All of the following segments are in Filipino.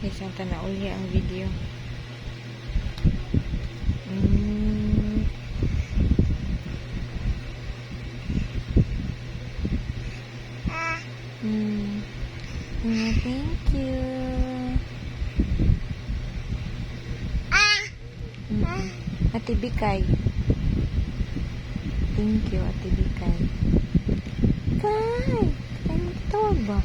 Isang tanauli ang video. Thank you. Ate Bikay. Thank you, Ate Bikay. Kay! Kay magtawag ba?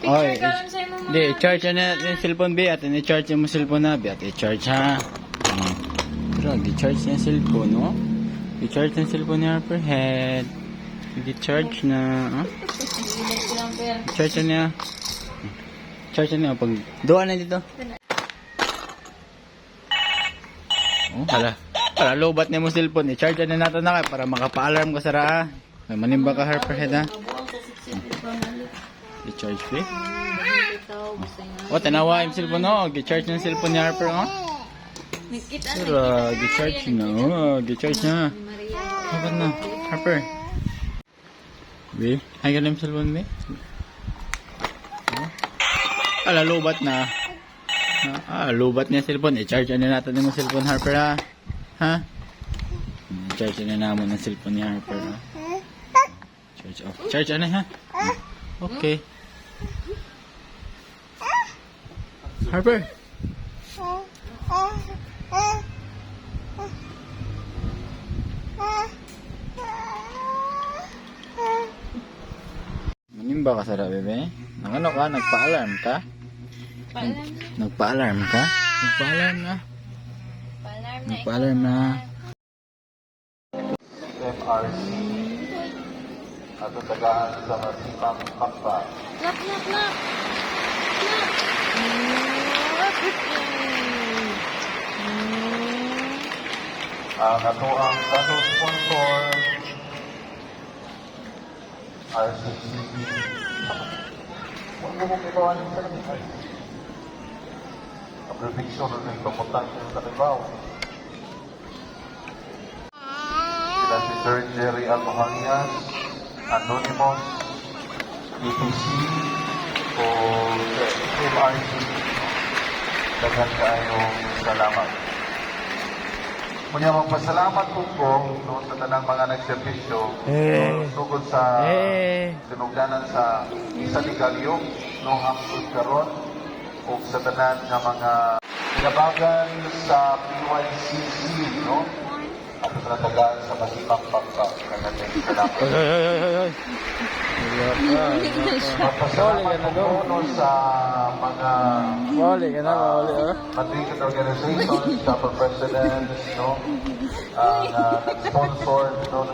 Oy, di charge na yung cellphone bi at ni-charge mo cellphone na bi at i-charge ha. Pero di-charge yung cellphone no. I-charge yung cellphone niya per head. Di-charge na. Charge niya. Charge niya pag doon na dito. Oh, hala. Para lobat niya mo cellphone, i-charge na natin na para makapa-alarm ka sa ra. May manimba ka Harper head ha. I-charge fee? O, tanawa yung cellphone no. Gi-charge ng cellphone ni Harper no. Pero, gi-charge na. O, gi-charge na. Sabat na. Harper. Be, hay ka na yung cellphone be. Ala, lubat na. Lubat niya cellphone. I-charge na natin yung cellphone Harper ha. Ha? I-charge na naman ng cellphone ni Harper ha. Charge off. Charge na ha. Okay. Harper. Manimba ka sa bebe? Ano ka? Nagpa-alarm ka? Nagpa-alarm ka? Nagpa-alarm na. Nagpa-alarm na. MRC at tagaan sa masipang kapwa. Lap, lap, lap. Ang ato ang tato sponsor RCCB. Huwag mo mong ibawan yung sarili. Ang prediction ng pamutan yung kalibaw. Sila si Sir Jerry Almohanias, Anonymous, ETC, o MRC. Daghan kayong salamat. Muna magpasalamat po noon sa tanang mga nagservisyo tungkol sa sinugdanan sa isa ligalyo no hangtod karon o sa tanan nga mga pinabagan sa PYCC no at sa tagaan sa masipang pagka kanating salamat. Magpasalamat po noon sa mga matriculated organizations, chapter presidents, no, nag-sponsor, no,